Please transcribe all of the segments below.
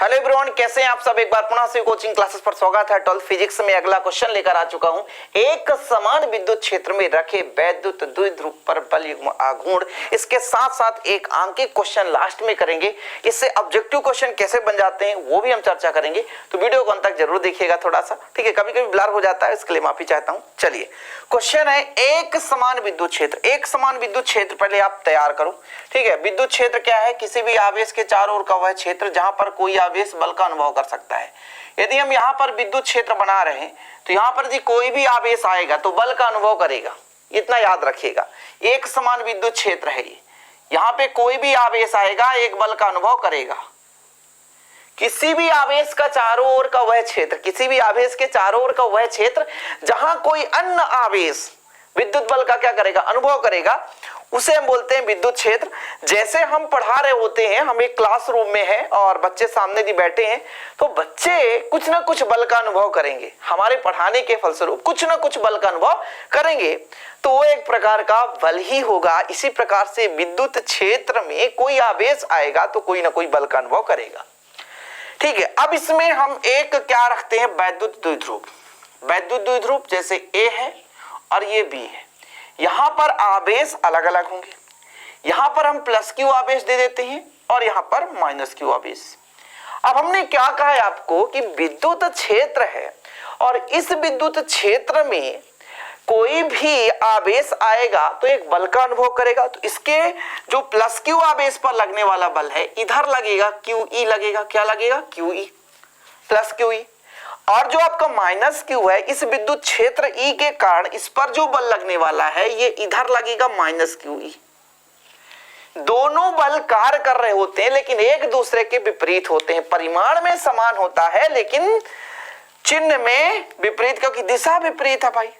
Hello everyone, कैसे हैं आप सब। एक बार पुनः से कोचिंग क्लासेस पर स्वागत है। 12th फिजिक्स में अगला क्वेश्चन लेकर आ चुका हूं। एक समान विद्युत क्षेत्र में रखे वैद्युत द्विध्रुव पर बल युग्म आघूर्ण, इसके साथ साथ एक आंकिक क्वेश्चन लास्ट में करेंगे। इससे ऑब्जेक्टिव क्वेश्चन कैसे बन जाते हैं वो भी हम चर्चा करेंगे, तो वीडियो को अंत तक जरूर देखिएगा थोड़ा सा, ठीक है। कभी कभी ब्लर हो जाता है, इसके लिए माफी चाहता हूं। चलिए, क्वेश्चन है एक समान विद्युत क्षेत्र। एक समान विद्युत क्षेत्र पहले आप तैयार करो, ठीक है। विद्युत क्षेत्र क्या है? किसी भी आवेश के चारों ओर का वह क्षेत्र जहां पर कोई आवेश बल का अनुभव कर सकता है। यदि हम यहां पर विद्युत क्षेत्र बना रहे हैं तो यहां पर यदि कोई भी आवेश आएगा तो बल का अनुभव करेगा, इतना याद रखिएगा। एक समान विद्युत क्षेत्र है ये, यहां पे कोई भी आवेश आएगा एक बल का अनुभव करेगा। किसी भी आवेश का चारों ओर का वह क्षेत्र, किसी भी आवेश के चारों ओर का वह क्षेत्र जहां कोई अन्य आवेश विद्युत बल का क्या करेगा? अनुभव करेगा, उसे हम बोलते हैं विद्युत क्षेत्र। जैसे हम पढ़ा रहे होते हैं, हम एक क्लासरूम में हैं और बच्चे सामने भी बैठे हैं, तो बच्चे कुछ ना कुछ बल का अनुभव करेंगे। हमारे पढ़ाने के फलस्वरूप कुछ ना कुछ बल का अनुभव करेंगे, तो वो एक प्रकार का बल ही होगा। इसी प्रकार से विद्युत क्षेत्र में कोई आवेश आएगा तो कोई ना कोई बल का अनुभव करेगा, ठीक है। अब इसमें हम एक क्या रखते हैं? वैद्युत द्विध्रुव। वैद्युत द्विध्रुव जैसे ए है और ये बी है, यहां पर आवेश अलग अलग होंगे। यहां पर हम प्लस क्यू आवेश दे देते हैं और यहां पर माइनस क्यू आवेश। अब हमने क्या कहा है आपको कि विद्युत क्षेत्र है और इस विद्युत क्षेत्र में कोई भी आवेश आएगा तो एक बल का अनुभव करेगा। तो इसके जो प्लस क्यू आवेश पर लगने वाला बल है, इधर लगेगा क्यू ई लगेगा। क्या लगेगा? Q E, plus Q E. और जो आपका माइनस क्यू है, इस विद्युत क्षेत्र ई के कारण इस पर जो बल लगने वाला है ये इधर लगेगा माइनस क्यू ई। दोनों बल कार्य कर रहे होते हैं लेकिन एक दूसरे के विपरीत होते हैं। परिमाण में समान होता है लेकिन चिन्ह में विपरीत, क्योंकि दिशा विपरीत है भाई।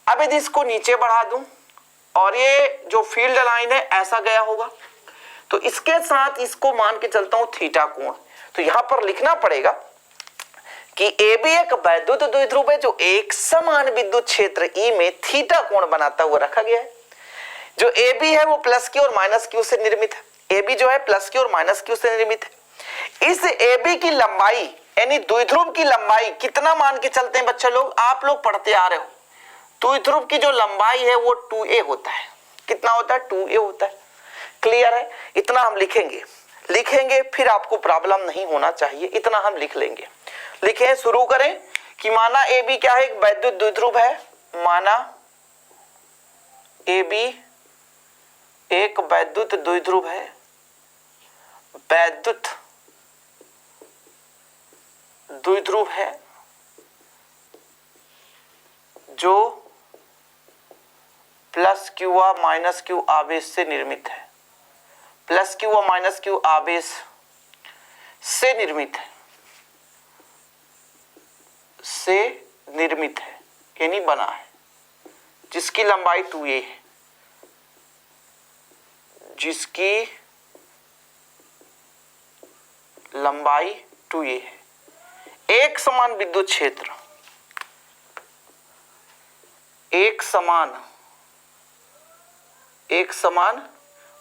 अब यदि इसको नीचे बढ़ा दूं और ये जो फील्ड लाइन है ऐसा गया होगा, तो इसके साथ इसको मान के चलता हूं थीटा कोण। तो यहां पर लिखना पड़ेगा कि ए बी एक वैद्युत द्विध्रुव है जो एक समान विद्युत क्षेत्र ई में थीटा कोण बनाता हुआ रखा गया है। जो ए बी है वो प्लस क्यू और माइनस क्यू से निर्मित है। ए बी जो है प्लस क्यू और माइनस क्यू से निर्मित है। इस ए बी की लंबाई यानी द्विध्रुव की लंबाई कितना मान के चलते हैं बच्चे लोग? आप लोग पढ़ते आ रहे हो, द्विध्रुव की जो लंबाई है वो 2a होता है। कितना होता है? 2a होता है। क्लियर है? इतना हम लिखेंगे फिर आपको प्रॉब्लम नहीं होना चाहिए, इतना हम लिख लेंगे। लिखें, शुरू करें कि माना ए बी क्या है? एक वैद्युत द्विध्रुव है। माना ए बी एक वैद्युत द्विध्रुव है। वैद्युत द्विध्रुव है जो प्लस क्यू व माइनस क्यू आवेश से निर्मित है। प्लस क्यू व माइनस क्यू आवेश से निर्मित है, यानी बना है, जिसकी लंबाई 2a है, जिसकी लंबाई 2a है। एक समान विद्युत क्षेत्र, एक समान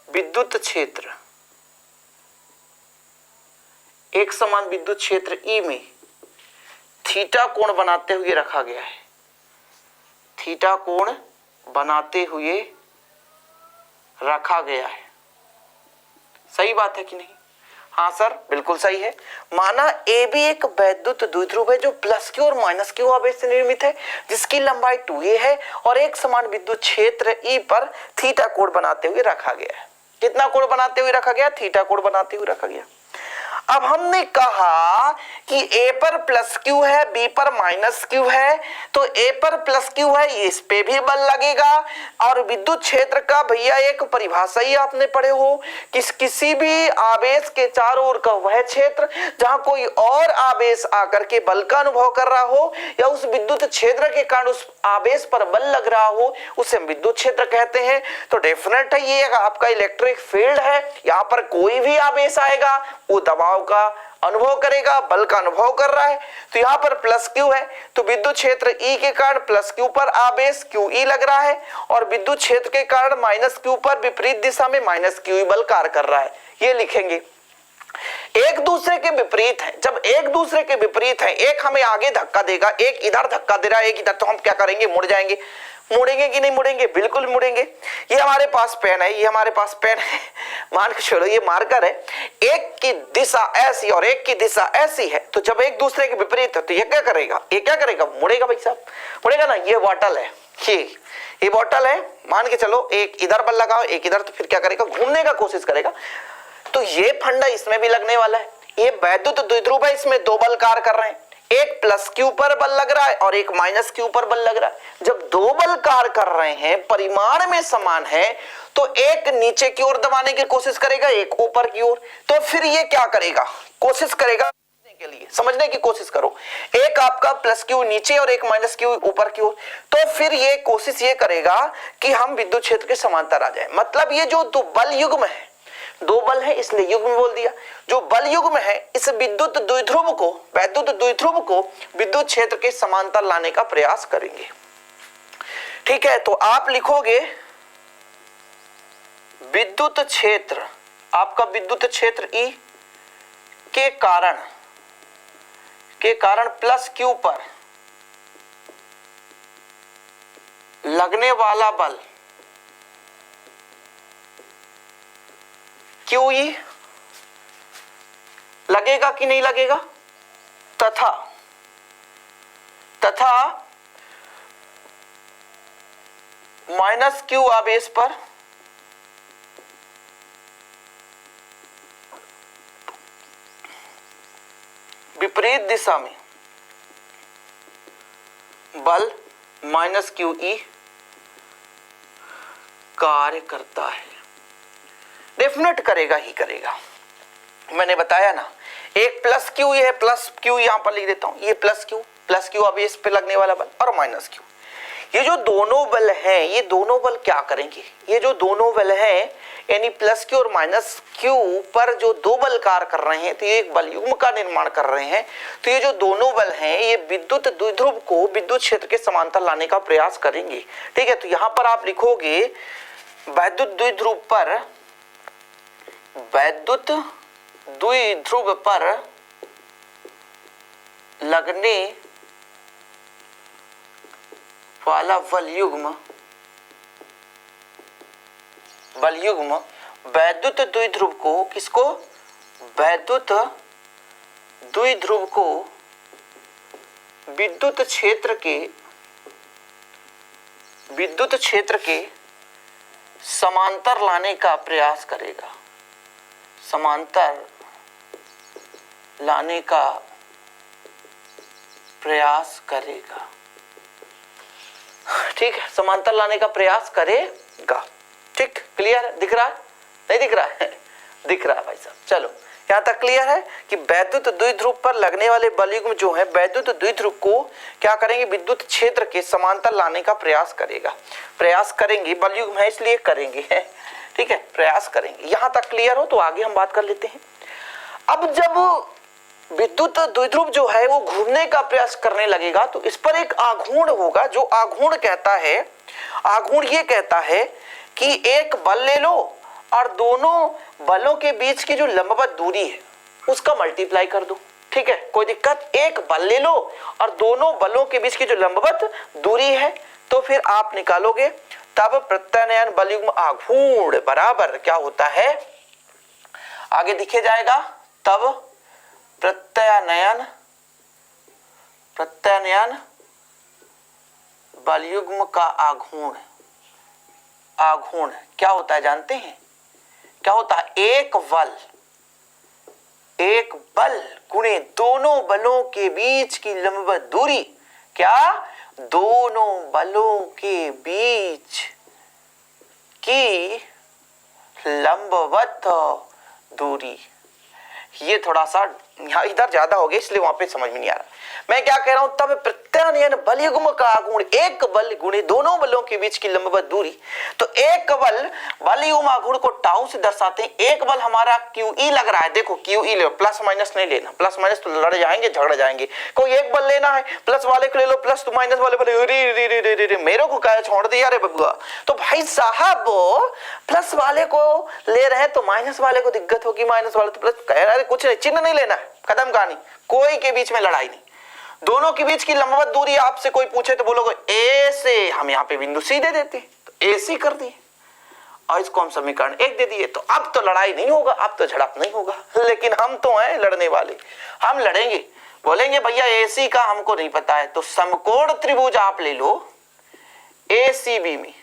विद्युत क्षेत्र, एक समान विद्युत क्षेत्र ई में थीटा कोण बनाते हुए रखा गया है। थीटा कोण बनाते हुए रखा गया है। सही बात है कि नहीं? हाँ सर, बिल्कुल सही है। माना ए बी एक वैद्युत द्विध्रुव है जो प्लस क्यू और माइनस क्यू आवेश से निर्मित है, जिसकी लंबाई 2a है और एक समान विद्युत क्षेत्र ई पर थीटा कोण बनाते हुए रखा गया है। कितना कोण बनाते हुए रखा गया? थीटा कोण बनाते हुए रखा गया। अब हमने कहा कि ए पर प्लस क्यू है, बी पर माइनस क्यू है, तो ए पर प्लस क्यू है, इस पे भी बल लगेगा। और विद्युत क्षेत्र का भैया एक परिभाषा ही आपने पढ़े हो कि किसी भी आवेश के चारों ओर का वह क्षेत्र जहां कोई और आवेश आकर के बल का अनुभव कर रहा हो या उस विद्युत क्षेत्र के कारण उस आवेश पर बल लग रहा हो, उसे हम विद्युत क्षेत्र कहते हैं। तो डेफिनेट है ये आपका इलेक्ट्रिक फील्ड है। यहाँ पर कोई भी आवेश आएगा वो दबाव का अनुभव करेगा, बल का अनुभव कर रहा है। तो यहां पर प्लस क्यू है तो विद्युत क्षेत्र ई के कारण प्लस क्यू पर आवेश क्यू ई लग रहा है और विद्युत क्षेत्र के कारण माइनस क्यू पर विपरीत दिशा में माइनस क्यू ई बल कार्य कर रहा है। ये लिखेंगे। एक दूसरे के विपरीत है। जब एक दूसरे के विपरीत है, एक हमें आगे धक्का देगा, एक इधर धक्का दे रहा है, एक इधर, तो हम क्या करेंगे? मुड़ जाएंगे। मुड़ेंगे कि नहीं मुड़ेंगे? बिल्कुल मुड़ेंगे। ये हमारे पास पेन है, ये हमारे पास पेन है, मान के चलो ये मार्कर है, एक की दिशा ऐसी और एक की दिशा ऐसी है, तो जब एक दूसरे के विपरीत है तो ये क्या करेगा? ये क्या करेगा? मुड़ेगा भाई साहब, मुड़ेगा ना। ये बॉटल है, ये बॉटल है, मान के चलो एक इधर बल लगाओ, एक इधर, तो फिर क्या करेगा? घूमने का कोशिश करेगा। तो ये फंडा इसमें भी लगने वाला है। ये वैद्युत द्विध्रुव है, इसमें दो बल कार्य कर रहे हैं, एक प्लस के ऊपर बल लग रहा है और एक माइनस के ऊपर बल लग रहा है। जब दो बल कार्य कर रहे हैं, परिमाण में समान है, तो एक नीचे की ओर दबाने की कोशिश करेगा, एक ऊपर की ओर। तो फिर ये क्या करेगा? कोशिश करेगा के लिए, समझने की कोशिश करो। एक आपका प्लस क्यू नीचे और एक माइनस क्यू ऊपर की ओर, तो फिर ये कोशिश ये करेगा कि हम विद्युत क्षेत्र के समांतर आ जाए। मतलब ये जो दो बल युग्म है, दो बल है इसलिए युग्म बोल दिया, जो बल युग्म है इस विद्युत द्विध्रुव को, वैद्युत द्विध्रुव को विद्युत क्षेत्र के समांतर लाने का प्रयास करेंगे। ठीक है, तो आप लिखोगे विद्युत क्षेत्र, आपका विद्युत क्षेत्र ई के कारण प्लस क्यू पर लगने वाला बल क्यू ई लगेगा कि नहीं लगेगा, तथा माइनस क्यू आवेश पर विपरीत दिशा में बल माइनस क्यू ई कार्य करता है। डेफिनेट करेगा ही करेगा। मैंने बताया ना, एक प्लस क्यू है, प्लस क्यू यहां पर लिख देता हूं, ये प्लस क्यू अब इस पे लगने वाला बल, और माइनस क्यू। ये जो दोनों बल हैं, ये दोनों बल क्या करेंगे? ये जो दोनों बल हैं, यानी प्लस क्यू और माइनस क्यू पर जो दो बल कार्य कर रहे हैं, तो ये एक बल युग्म का निर्माण कर रहे हैं। तो ये जो दोनों बल हैं, ये विद्युत द्विध्रुव को विद्युत क्षेत्र के समांतर लाने का प्रयास करेंगे। ठीक है, तो यहां पर आप लिखोगे वैद्युत द्विध्रुव पर लगने वाला बल युग्म वैद्युत द्विध्रुव को, किसको? वैद्युत द्विध्रुव को विद्युत क्षेत्र के समांतर लाने का प्रयास करेगा, समांतर लाने का प्रयास करेगा। ठीक है, समांतर लाने का प्रयास करेगा। ठीक, क्लियर? दिख रहा है? नहीं दिख रहा है? दिख रहा है भाई साहब। चलो, यहां तक क्लियर है कि वैद्युत द्विध्रुव पर लगने वाले बल युग्म जो है, वैद्युत द्विध्रुव को क्या करेंगे? विद्युत क्षेत्र के समांतर लाने का प्रयास करेगा, प्रयास करेंगे। बल युग्म है इसलिए करेंगे, ठीक है, प्रयास करेंगे। यहां तक क्लियर हो तो आगे हम बात कर लेते हैं। अब जब विद्युत द्विध्रुव जो है वो घूमने का प्रयास करने लगेगा, तो इस पर एक आघूर्ण होगा, जो आघूर्ण ये कहता है कि एक बल ले लो और दोनों बलों के बीच की जो लंबवत दूरी है उसका मल्टीप्लाई कर दो। ठीक है, कोई दिक्कत? एक बल ले लो और दोनों बलों के बीच की जो लंबवत दूरी है, तो फिर आप निकालोगे, तब प्रत्यानयन बल युग्म आघूर्ण बराबर क्या होता है? आगे दिखे जाएगा। तब प्रत्यानयन बल युग्म का आघूर्ण क्या होता है जानते हैं? क्या होता है? एक बल गुणे दोनों बलों के बीच की लंबवत दूरी। क्या? दोनों बलों के बीच की लंबवत दूरी। ये थोड़ा सा यहाँ इधर ज्यादा हो गया इसलिए वहां पे समझ में नहीं आ रहा। मैं क्या कह रहा हूं, तब प्रत्यानयन बलयुग्म का आघूर्ण, एक बल गुणे दोनों बलों के बीच की लंबवत दूरी। तो एक बल बलयुग्म आघूर्ण को टाउ से दर्शाते हैं। एक बल हमारा QE लग रहा है, देखो QE ले, प्लस माइनस नहीं लेना, प्लस माइनस तो लड़ जाएंगे, झगड़ जाएंगे। कोई एक बल लेना है, प्लस वाले को ले लो, प्लस तो माइनस वाले बोले रे मेरे को क्या छोड़ दिया रे बबुआ। तो भाई साहब प्लस वाले को ले रहे हैं तो माइनस वाले को दिक्कत होगी, माइनस वाले तो प्लस, कह रहे कुछ नहीं, चिन्ह नहीं लेना है, खत्म कहानी। कोई के बीच में लड़ाई नहीं, दोनों के बीच की लंबवत दूरी आपसे कोई पूछे तो बोलोगे ए से, हम यहाँ पे बिंदु सी दे देते हैं तो ए सी कर दिए और इसको हम समीकरण 1 दे दिए। तो अब तो लड़ाई नहीं होगा, अब तो झड़प नहीं होगा। लेकिन हम तो हैं लड़ने वाले, हम लड़ेंगे, बोलेंगे भैया AC का हमको नहीं पता है तो समकोण त्रिभुज आप ले लो ACB में।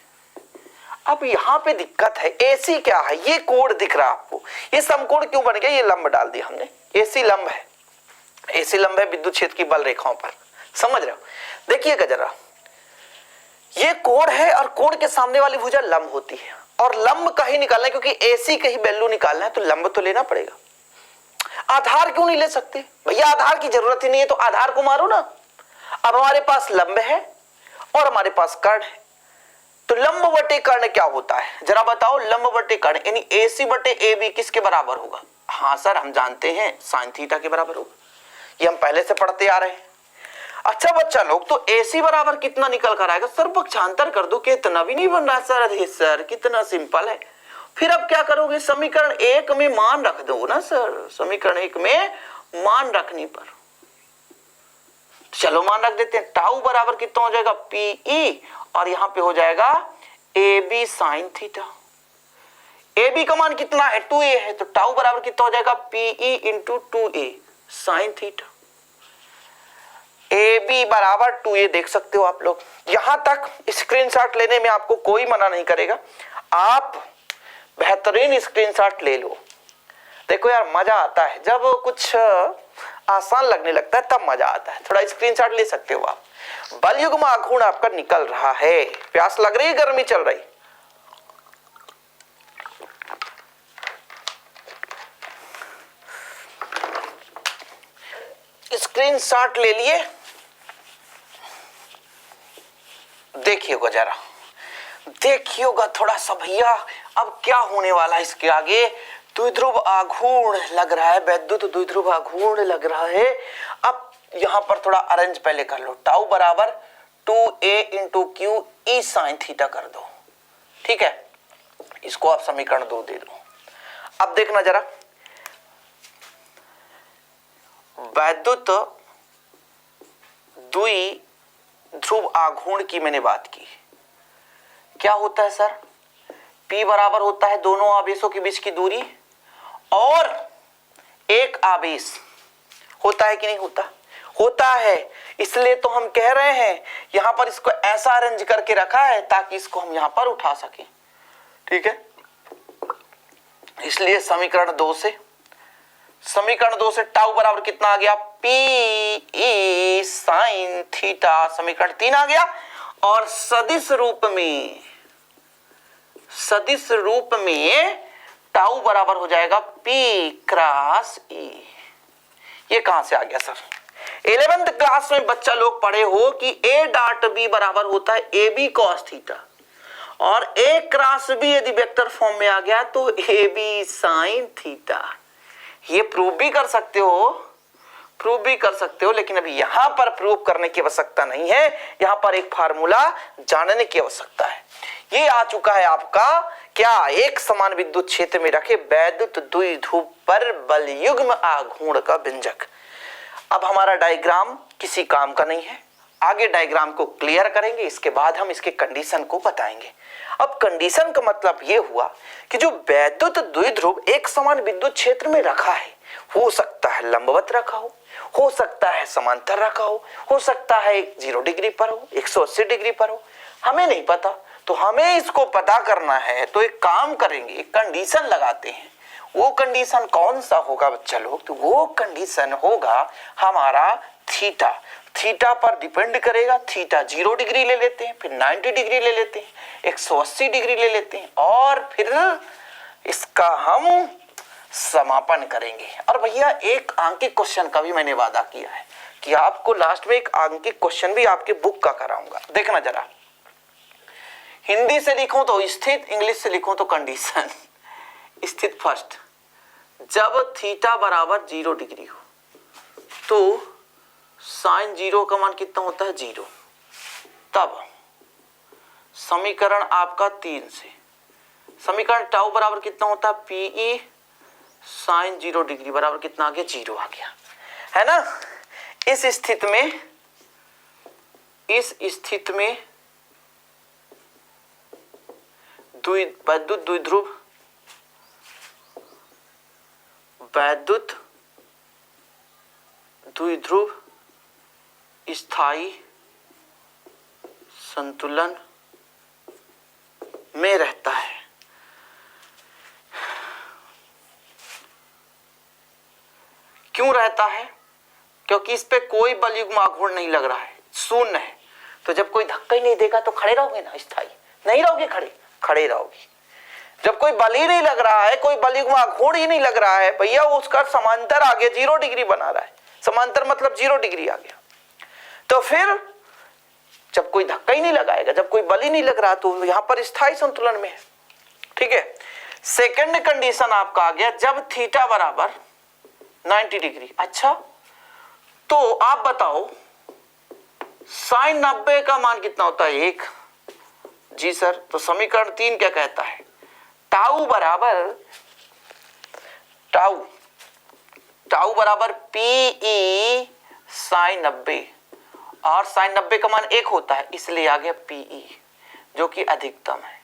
अब यहाँ पे दिक्कत है, AC क्या है, ये कोण दिख रहा है आपको, ये समकोण क्यों बन गया, ये लंब डाल दिया हमने, AC लंब है, AC लंब है विद्युत क्षेत्र की बल रेखाओं पर, समझ रहे हो। देखिएगा जरा, ये कोण है और कोण के सामने वाली भुजा लंब होती है और लंब का ही निकालना है क्योंकि AC का ही वैल्यू निकालना है तो लंब तो लेना पड़ेगा। आधार क्यों नहीं ले सकते भैया, आधार की जरूरत ही नहीं है तो आधार को मारो ना। अब हमारे पास लंब है और हमारे पास कर्ण है, तो लंब बटे कर्ण क्या होता है जरा बताओ। लंब बटे कर्ण यानी AC बटे AB किसके बराबर होगा। हाँ सर हम जानते हैं साइन थीटा के बराबर होगा, ये हम पहले से पढ़ते आ रहे हैं। अच्छा बच्चा लोग, तो AC बराबर कितना निकल कर आएगा सर, पक्षांतर कर दो, कितना भी नहीं बन रहा सर। अरे सर कितना सिंपल है। फिर अब क्या करोगे, समीकरण 1 में मान रख दो ना सर, समीकरण 1 में मान रखने पर चलो मान रख देते हैं। टाउ बराबर कितना हो जाएगा PE और यहां पे हो जाएगा AB साइन थीटा। AB का मान कितना है 2A है, तो टाउ बराबर कितना हो जाएगा PE into 2A sine theta. AB बराबर 2A देख सकते हो आप लोग। यहां तक स्क्रीनशॉट लेने में आपको कोई मना नहीं करेगा, आप बेहतरीन स्क्रीनशॉट ले लो। देखो यार मजा आता है जब कुछ आसान लगने लगता है, तब मजा आता है। थोड़ा स्क्रीनशॉट ले सकते हो आप। बलयुग्म आघूर्ण आपका निकल रहा है, प्यास लग रही है, गर्मी चल रही, स्क्रीनशॉट ले लिए, देखिएगा जरा, देखिएगा थोड़ा सा भैया अब क्या होने वाला है इसके आगे। द्विध्रुव आघूर्ण लग रहा है, वैद्युत द्विध्रुव आघूर्ण लग रहा है। अब यहां पर थोड़ा अरेंज पहले कर लो, टाउ बराबर 2A into Q E sine theta कर दो, ठीक है। इसको आप समीकरण 2 दे दो। अब देखना जरा, वैद्युत द्विध्रुव आघूर्ण की मैंने बात की, क्या होता है सर, P बराबर होता है दोनों आवेशों के बीच की दूरी और एक आवेश होता है कि नहीं होता, होता है। इसलिए तो हम कह रहे हैं यहां पर इसको ऐसा अरेंज करके रखा है ताकि इसको हम यहां पर उठा सकें, ठीक है। इसलिए समीकरण 2 से टाउ बराबर कितना आ गया PE साइन थीटा, समीकरण 3 आ गया। और सदिश रूप में टाउ बराबर हो जाएगा P क्रॉस E। ये कहां से आ गया सर, 11th क्लास में बच्चा लोग पढ़े हो कि A डॉट B बराबर होता है AB cos थीटा, और A क्रॉस B यदि वेक्टर फॉर्म में आ गया तो AB साइन थीटा। ये प्रूव भी कर सकते हो, लेकिन अभी यहां पर प्रूव करने की आवश्यकता नहीं है, यहां पर एक फार्मूला जानने की आवश्यकता है। ये आ चुका है आपका क्या, एक समान विद्युत क्षेत्र में रखे वैद्युत द्विध्रुव पर बलयुग्म आघूर्ण का व्यंजक। अब हमारा डायग्राम किसी काम का नहीं है, आगे डायग्राम को क्लियर करेंगे, इसके बाद हम इसके कंडीशन को बताएंगे। अब कंडीशन का मतलब यह हुआ कि जो वैद्युत द्विध्रुव एक समान विद्युत क्षेत्र में रखा है, हो सकता है लंबवत रखा हो सकता है समांतर रखा हो सकता है 0 डिग्री पर हो, 180 डिग्री पर हो, हमें नहीं पता। तो हमें इसको पता करना है तो एक काम करेंगे, एक कंडीशन लगाते हैं। वो कंडीशन कौन सा होगा बच्चा लोग, तो वो कंडीशन होगा हमारा थीटा पर डिपेंड करेगा। थीटा 0 डिग्री ले लेते हैं, फिर 90 डिग्री ले लेते हैं, 180 डिग्री ले लेते हैं, और फिर इसका हम समापन करेंगे। और भैया एक अंकित क्वेश्चन का भी मैंने वादा किया है कि आपको लास्ट में एक अंकित क्वेश्चन भी आपके बुक का कराऊंगा। देखना जरा, हिंदी से लिखूं तो स्थित, इंग्लिश से लिखूं तो कंडीशन। स्थित फर्स्ट, जब थीटा बराबर 0 डिग्री हो तो साइन 0 का मान कितना होता है 0। तब समीकरण आपका 3 से समीकरण टाउ बराबर कितना होता है पीई साइन 0 डिग्री बराबर कितना आ गया 0 आ गया, है ना। इस स्थिति में वैद्युत द्विध्रुव स्थायी संतुलन में रहता है। क्यों रहता है? क्योंकि इस पे कोई बलयुग्म आघूर्ण नहीं लग रहा है, शून्य है। तो जब कोई धक्का ही नहीं देगा तो खड़े रहोगे ना, स्थायी नहीं रहोगे, खड़े रहोगे। जब कोई बल ही नहीं लग रहा है, कोई बलयुग्म आघूर्ण ही नहीं लग रहा है भैया, उसका समांतर आ गया 0 डिग्री बना रहा है। समांतर मतलब 0 डिग्री आ गया। तो फिर जब कोई धक्का ही नहीं लगाएगा, जब कोई बल ही नहीं लग रहा, तो यहां पर स्थायी संतुलन में है। ठीक है। सेकंड कंडीशन आपका आ गया जब थीटा बराबर 90 डिग्री। अच्छा, तो आप बताओ साइन 90 का मान कितना होता है 1। जी सर, तो समीकरण 3 क्या कहता है? टाउ बराबर पीई साइन 90, और साइन 90 का मान 1 होता है, इसलिए आ गया पीई जो कि अधिकतम है।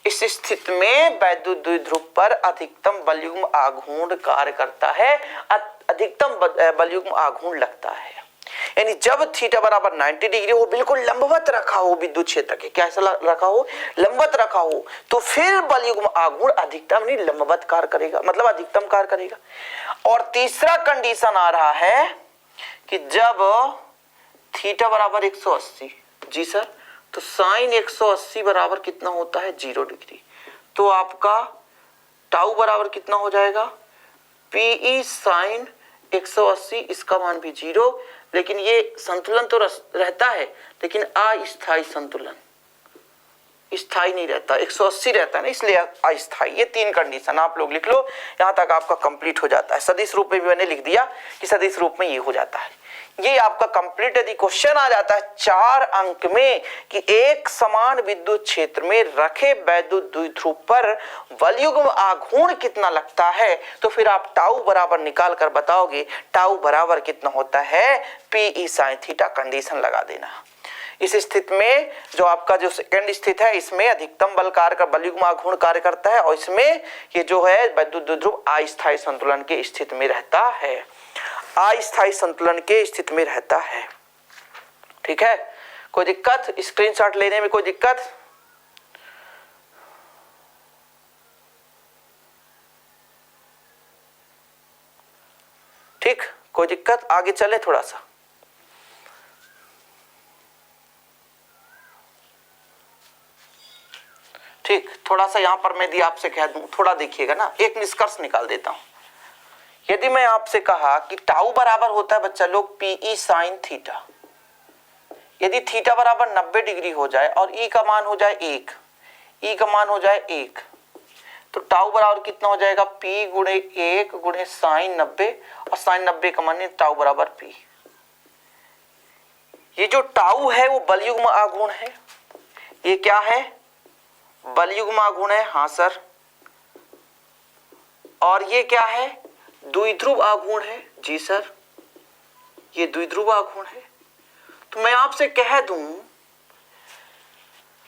इस स्थिति में वैद्युत द्विध्रुव पर अधिकतम बलयुग्म आघूर्ण कार्य करता है, अधिकतम बलयुग्म आघूर्ण लगता है। यानी जब थीटा बराबर 90 डिग्री हो, बिल्कुल लंबवत रखा हो विद्युत क्षेत्र के, कैसा रखा हो? लंबवत रखा हो, तो फिर बलयुग्म आघूर्ण अधिकतम नहीं लंबवत कार्य करेगा, मतलब अधिकतम कार्य करेगा। और तीसरा कंडीशन आ रहा है कि जब थीटा बराबर 180, जी सर, तो साइन 180 बराबर कितना होता है 0 डिग्री। तो आपका टाउ बराबर कितना हो जाएगा पीई साइन 180, इसका मान भी 0। लेकिन ये संतुलन तो रहता है, लेकिन अस्थायी संतुलन, स्थायी नहीं रहता, 180 रहता है ना, इसलिए अस्थायी। ये 3 कंडीशन आप लोग लिख लो, यहां तक आपका कंप्लीट हो जाता है। सदिश रूप में भी मैंने लिख दिया कि सदिश रूप में ये हो जाता है। ये आपका कंप्लीट। यदि क्वेश्चन आ जाता है 4 अंक में कि एक समान विद्युत क्षेत्र में रखे वैद्युत द्विध्रुव पर बलयुग्म आघूर्ण कितना लगता है, तो फिर आप टाउ बराबर निकाल कर बताओगे। टाउ बराबर कितना होता है पीई साइन थीटा, कंडीशन लगा देना। इस स्थिति में जो आपका जो सेकंड स्थिति है, इसमें अधिकतम बल कार्य का बलयुग्म आघूर्ण कार्य करता है, और इसमें ये जो है वैद्युत द्विध्रुव अस्थायी संतुलन की स्थिति में रहता है, अस्थायी संतुलन के स्थिति में रहता है। ठीक है, कोई दिक्कत? स्क्रीनशॉट लेने में कोई दिक्कत? ठीक, कोई दिक्कत? आगे चले थोड़ा सा। ठीक, थोड़ा सा यहां पर मैं यदि आपसे कह दूं, थोड़ा देखिएगा ना, एक निष्कर्ष निकाल देता हूं। यदि मैं आपसे कहा कि टाउ बराबर होता है बच्चा लोग पीई साइन थीटा, यदि थीटा बराबर 90 डिग्री हो जाए और ई का मान हो जाए 1, ई का मान हो जाए 1, तो टाउ बराबर कितना हो जाएगा पी गुणे 1 गुणे साइन 90, और साइन 90 का मान टाउ बराबर पी। ये जो टाउ है वो बलयुग्म आघूर्ण है। ये क्या है? बलयुग्म आघूर्ण है। हाँ सर। और ये क्या है? द्विध्रुव आघूर्ण है। जी सर, ये द्विध्रुव आघूर्ण है। तो मैं आपसे कह दूं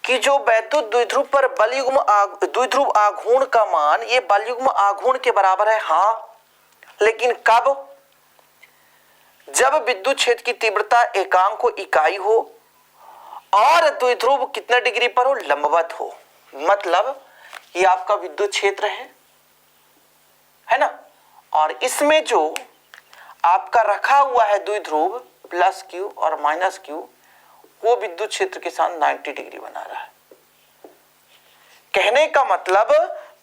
कि जो वैद्युत द्विध्रुव पर द्विध्रुव आघूर्ण का मान ये बलयुग्म आघूर्ण के बराबर है। हाँ, लेकिन कब? जब विद्युत क्षेत्र की तीव्रता एकांक को इकाई हो और द्विध्रुव कितने डिग्री पर हो? लंबवत हो। मतलब ये आपका विद्युत क्षेत्र है ना, और इसमें जो आपका रखा हुआ है द्विध्रुव प्लस क्यू और माइनस क्यू, वो विद्युत क्षेत्र के साथ 90 डिग्री बना रहा है। कहने का मतलब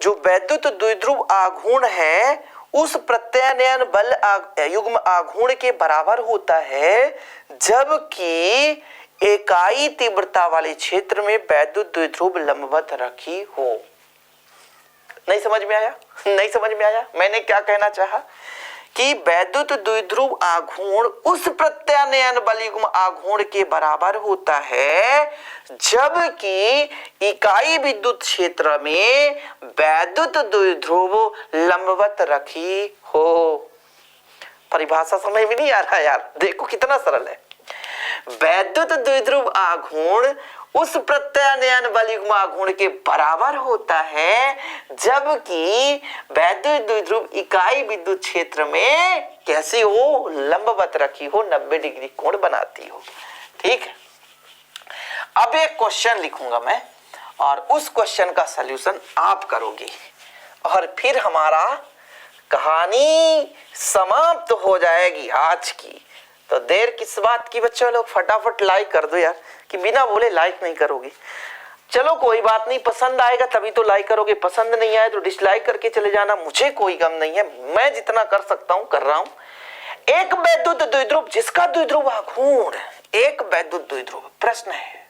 जो वैद्युत द्विध्रुव आघूर्ण है उस प्रत्यानयन बल युग्म आघूर्ण के बराबर होता है, जबकि इकाई तीव्रता वाले क्षेत्र में वैद्युत द्विध्रुव लंबवत रखी हो। नहीं समझ में आया? नहीं समझ में आया? मैंने क्या कहना चाहा कि वैद्युत द्विध्रुव आघूर्ण उस प्रत्यानयन बल युग्म आघूर्ण के बराबर होता है, जबकि इकाई विद्युत क्षेत्र में वैद्युत द्विध्रुव लंबवत रखी हो। परिभाषा समझ में नहीं आ रहा यार? देखो कितना सरल है। वैद्युत द्विध्रुव आघूर्ण उस प्रत्यानयन बल युग्म आघूर्ण के बराबर होता है, जबकि वैद्युत द्विध्रुव इकाई विद्युत क्षेत्र में कैसी हो? लंबवत रखी हो, 90 डिग्री कोण बनाती हो। ठीक है, अब एक क्वेश्चन लिखूंगा मैं और उस क्वेश्चन का सलूशन आप करोगे और फिर हमारा कहानी समाप्त हो जाएगी आज की। तो देर किस बात की बच्चों, लोग फटाफट लाइक कर दो यार, कि बिना बोले लाइक नहीं करोगे। चलो कोई बात नहीं, पसंद आएगा तभी तो लाइक करोगे, पसंद नहीं आए तो डिसलाइक करके चले जाना, मुझे कोई गम नहीं है। मैं जितना कर सकता हूं कर रहा हूं। एक वैद्युत द्विध्रुव जिसका द्विध्रुव आघूर्ण, एक वैद्युत द्विध्रुव, प्रश्न है,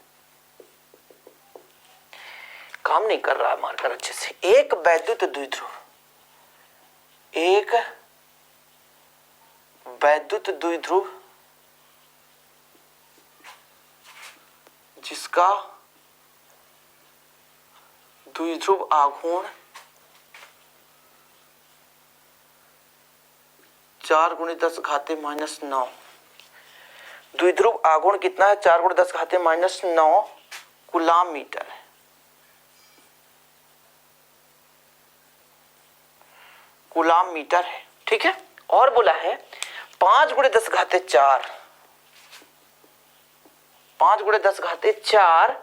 काम नहीं कर रहा है मार्कर अच्छे से। एक वैद्युत द्विध्रुव, एक वैद्युत द्विध्रुव जिसका द्विध्रुव आघूर्ण 4 × 10⁻⁹। द्विध्रुव आघूर्ण कितना है? 4 × 10⁻⁹ कूलाम मीटर है। कूलाम मीटर है, ठीक है। और बोला है 5 × 10⁴, 5 × 10⁴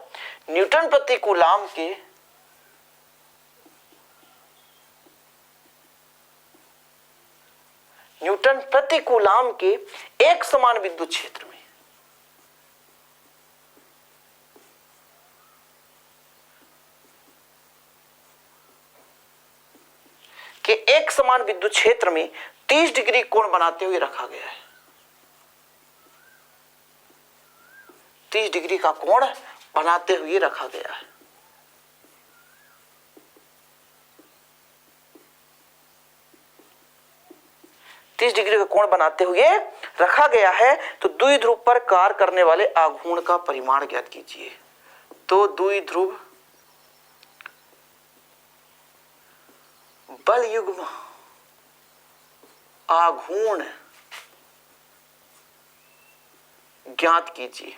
न्यूटन प्रति कूलाम के एक समान विद्युत क्षेत्र में एक समान विद्युत क्षेत्र में 30 डिग्री कोण बनाते हुए रखा गया है। 30 डिग्री का कोण बनाते हुए रखा गया है। डिग्री का कोण बनाते हुए रखा गया है। तो द्विध्रुव पर कार्य करने वाले आघूर्ण का परिमाण ज्ञात कीजिए। तो द्विध्रुव बल युग्म आघूर्ण ज्ञात कीजिए।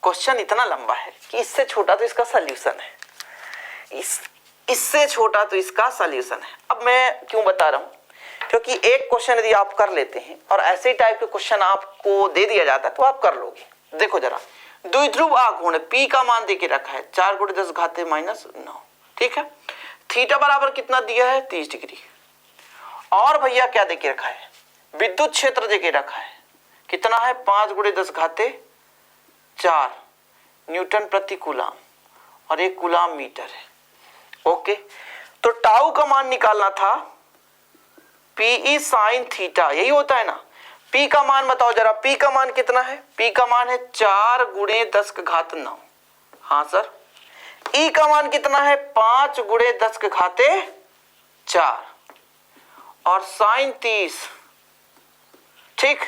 क्वेश्चन इतना लंबा है कि इससे छोटा तो इसका सॉल्यूशन है, इससे छोटा तो इसका सॉल्यूशन है। अब मैं क्यों बता रहा हूं, क्योंकि एक क्वेश्चन यदि आप कर लेते हैं और ऐसे टाइप के क्वेश्चन आपको दे दिया जाता है तो आप कर लोगे। देखो जरा, द्विध्रुव आघूर्ण P का मान देके रखा है 4 × 10⁻⁹, ठीक है। थीटा बराबर कितना दिया है? 30 डिग्री। और भैया क्या देके रखा है? विद्युत क्षेत्र देके रखा है, कितना है? 5 × 10⁴ न्यूटन प्रति कूलाम और एक कूलाम मीटर है। ओके, तो टाउ का मान निकालना था Pe sin थीटा, यही होता है ना। P का मान बताओ जरा, P का मान कितना है? P का मान है 4 × 10⁹। हाँ सर। E का मान कितना है? 5 × 10⁴ और sin 30, ठीक।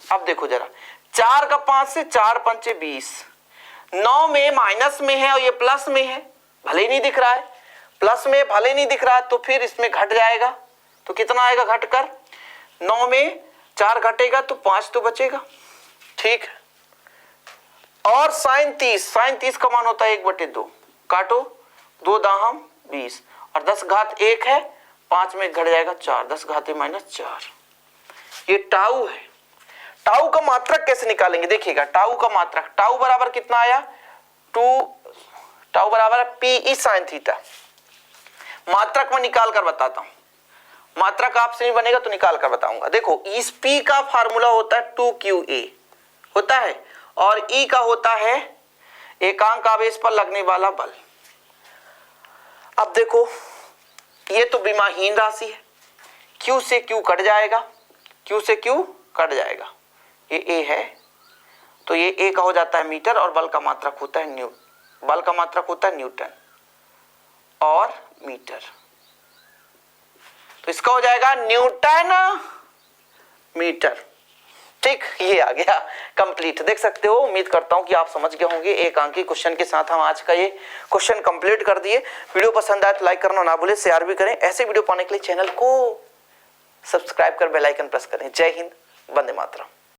अब देखो जरा, 4 का 5 से 4 × 5 = 20, 9 में माइनस में है और ये प्लस में है, भले ही नहीं दिख रहा है, प्लस में भले नहीं दिख रहा है, तो फिर इसमें घट जाएगा। तो कितना आएगा घटकर? 9 में 4 घटेगा तो 5 तो बचेगा, ठीक। और sin 30 का मान होता है 1/2, काटो, 2 दाहम 20 और 10⁻1 है, 5 में घट जाएगा 4, 10⁻⁻4। ये टाउ है। टाउ का मात्रक कैसे निकालेंगे? देखिएगा, टाउ का मात्रक, टाउ बराबर कितना आया? टाउ बराबर Pe sin थीटा। मात्रक में निकाल कर बताता हूं, मात्रक आपसे नहीं बनेगा तो निकाल कर बताऊंगा। देखो, इस P का फार्मूला होता है 2QA होता है और E का होता है एकांक आवेश पर लगने वाला बल। अब देखो ये तो विमाहीन राशि है, Q से Q कट जाएगा, Q से Q कट जाएगा, ये A है तो ये A का हो जाता है मीटर और बल का मात्रक होता है बल का मात्रक होता है न्यूटन और मीटर, तो इसका हो जाएगा न्यूटन मीटर। ठीक, ये आ गया कंप्लीट, देख सकते हो। उम्मीद करता हूं कि आप समझ गए होंगे। एक अंकी क्वेश्चन के साथ हम आज का ये क्वेश्चन कंप्लीट कर दिए। वीडियो पसंद आए तो लाइक करना ना भूलें, शेयर भी करें। ऐसे वीडियो पाने के लिए चैनल को सब्सक्राइब कर बेल आइकन प्रेस करें। जय हिंद, वंदे मातरम।